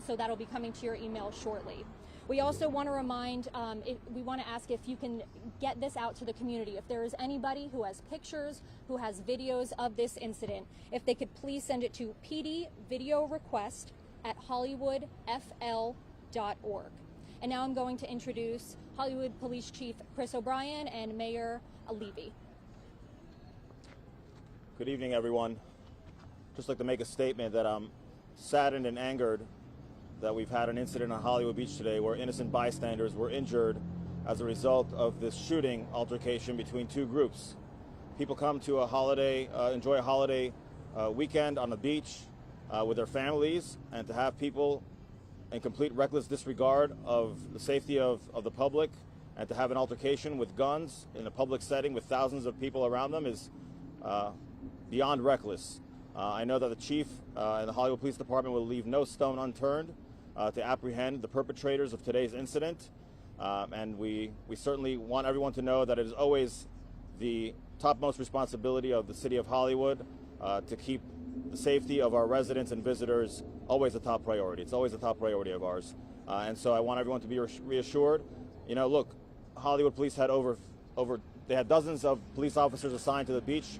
so that'll be coming to your email shortly. We also want to remind, we want to ask if you can get this out to the community. If there is anybody who has pictures, who has videos of this incident, if they could please send it to pdvideorequest@hollywoodfl.org. And now I'm going to introduce Hollywood Police Chief Chris O'Brien and Mayor Levy. Good evening, everyone. Just like to make a statement that I'm saddened and angered that we've had an incident on Hollywood Beach today where innocent bystanders were injured as a result of this shooting altercation between two groups. People come to a holiday, enjoy a holiday weekend on the beach with their families, and to have people in complete reckless disregard of the safety of the public and to have an altercation with guns in a public setting with thousands of people around them is beyond reckless. I know that the chief and the Hollywood Police Department will leave no stone unturned to apprehend the perpetrators of today's incident. And we certainly want everyone to know that it is always the topmost responsibility of the city of Hollywood to keep the safety of our residents and visitors always a top priority. It's always a top priority of ours. And so I want everyone to be reassured. You know, look, Hollywood Police had they had dozens of police officers assigned to the beach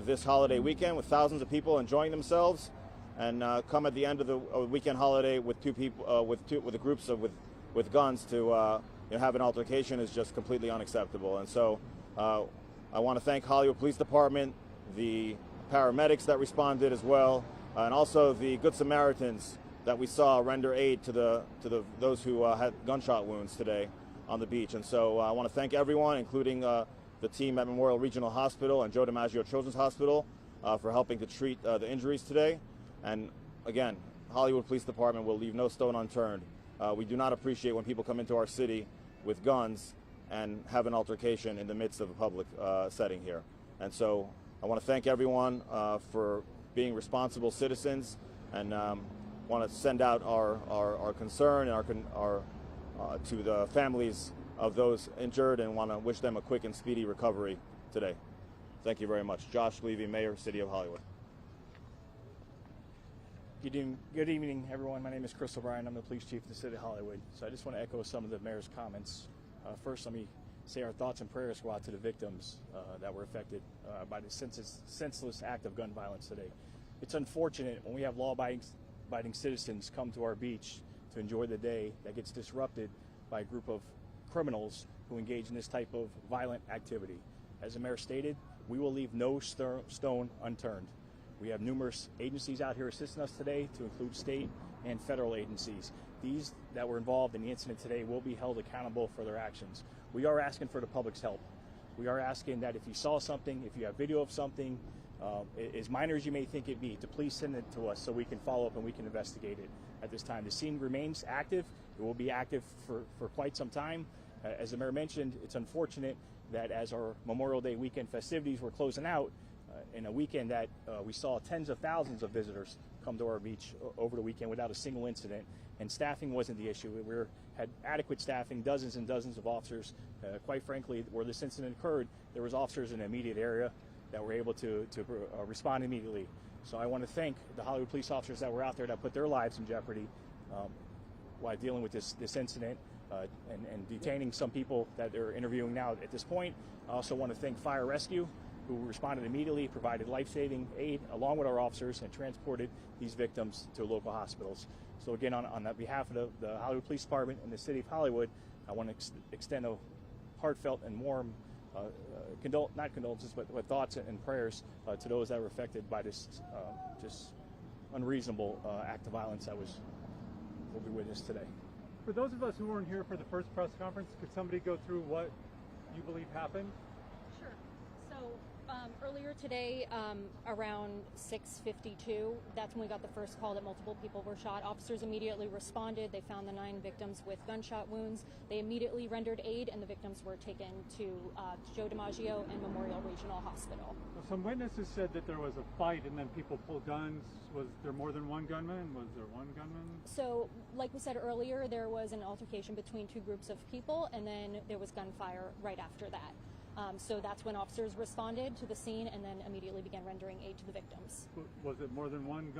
this holiday weekend with thousands of people enjoying themselves, and come at the end of the weekend holiday with two people with the groups with guns to have an altercation is just completely unacceptable. And so I want to thank Hollywood Police Department, the paramedics that responded as well, and also the Good Samaritans that we saw render aid to those who had gunshot wounds today on the beach. And so I want to thank everyone, including the team at Memorial Regional Hospital and Joe DiMaggio Children's Hospital for helping to treat the injuries today. And again, Hollywood Police Department will leave no stone unturned. We do not appreciate when people come into our city with guns and have an altercation in the midst of a public setting here. And so I want to thank everyone for being responsible citizens, and want to send out our concern and our to the families of those injured, and want to wish them a quick and speedy recovery today. Thank you very much. Josh Levy, Mayor, City of Hollywood. Good evening, everyone. My name is Chris O'Brien. I'm the police chief of the City of Hollywood. So I just want to echo some of the mayor's comments. First, let me say our thoughts and prayers go out to the victims that were affected by the senseless act of gun violence today. It's unfortunate when we have law-abiding citizens come to our beach to enjoy the day that gets disrupted by a group of criminals who engage in this type of violent activity. As the mayor stated, we will leave no stone unturned. We have numerous agencies out here assisting us today, to include state and federal agencies. These that were involved in the incident today will be held accountable for their actions. We are asking for the public's help. We are asking that if you saw something, if you have video of something, as minor as you may think it be, to please send it to us so we can follow up and we can investigate it at this time. The scene remains active. It will be active for quite some time. As the mayor mentioned, it's unfortunate that as our Memorial Day weekend festivities were closing out, in a weekend that we saw tens of thousands of visitors come to our beach over the weekend without a single incident, and staffing wasn't the issue. We had adequate staffing, dozens and dozens of officers. Quite frankly, where this incident occurred, there was officers in the immediate area that were able to respond immediately. So I want to thank the Hollywood police officers that were out there that put their lives in jeopardy while dealing with this incident and detaining some people that they're interviewing now at this point. I also want to thank Fire Rescue, who responded immediately, provided life-saving aid along with our officers, and transported these victims to local hospitals. So again, on behalf of the Hollywood Police Department and the City of Hollywood, I want to extend a heartfelt and warm not condolences, but thoughts and prayers to those that were affected by this just unreasonable act of violence that will be witnessed today. For those of us who weren't here for the first press conference, could somebody go through what you believe happened? Sure. So earlier today, around 6:52, that's when we got the first call that multiple people were shot. Officers immediately responded. They found the 9 victims with gunshot wounds. They immediately rendered aid, and the victims were taken to Joe DiMaggio and Memorial Regional Hospital. Well, some witnesses said that there was a fight and then people pulled guns. Was there more than one gunman? Was there one gunman? So, like we said earlier, there was an altercation between 2 groups of people, and then there was gunfire right after that. So that's when officers responded to the scene and then immediately began rendering aid to the victims. Was it more than one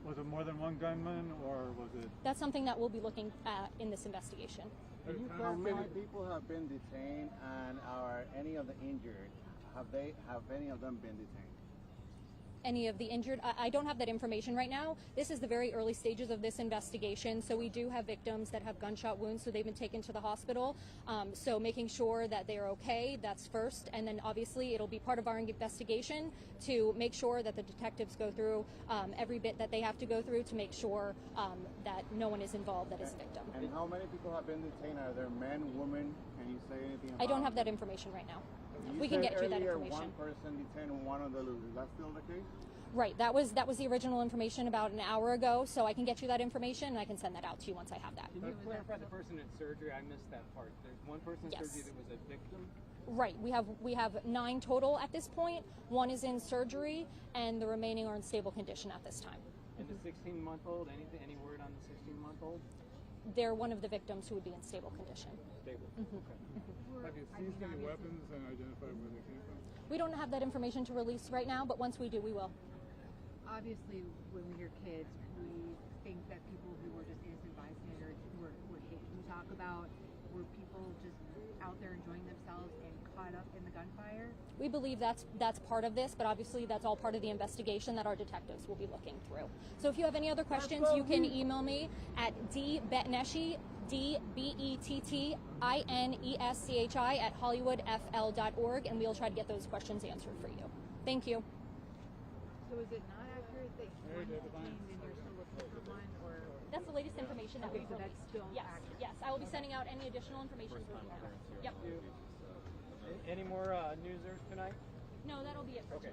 Was it more than one gunman, or was it? That's something that we'll be looking at in this investigation. How many people have been detained, and are any of the injured? Have any of them been detained? Any of the injured? I don't have that information right now. This is the very early stages of this investigation, so we do have victims that have gunshot wounds, so they've been taken to the hospital. So making sure that they are okay, that's first, and then obviously it'll be part of our investigation to make sure that the detectives go through every bit that they have to go through to make sure that no one is involved that is a victim. And how many people have been detained? Are there men, women? Can you say anything about I don't have that information right now. You We can said get you that earlier information. One person detained and one on the loose. Is that still the case? Right, that was the original information about an hour ago, so I can get you that information and I can send that out to you once I have that. Can you clarify the person in surgery? I missed that part. There's one person in Yes. surgery that was a victim. Right, we have 9 total at this point. 1 is in surgery, and the remaining are in stable condition at this time. And the 16-month-old, any word on the 16-month-old? They're one of the victims who would be in stable condition. Stable. Have you seized any weapons and identified where they came from? We don't have that information to release right now, but once we do, we will. Obviously, when we hear kids, we think that people who were just innocent bystanders were hit. Can you talk about, were people just out there enjoying themselves and caught up in the gunfire? We believe that's part of this, but obviously that's all part of the investigation that our detectives will be looking through. So if you have any other questions, you can email me at dbetneshi, dbettineshi at hollywoodfl.org, and we'll try to get those questions answered for you. Thank you. So is it not accurate that one detained and you're still looking for one, or? That's the latest information that Okay, we've so released. that's still Yes, accurate. yes. I will be sending out any additional information through email. Yep. Any more news tonight? No, that'll be it for tonight.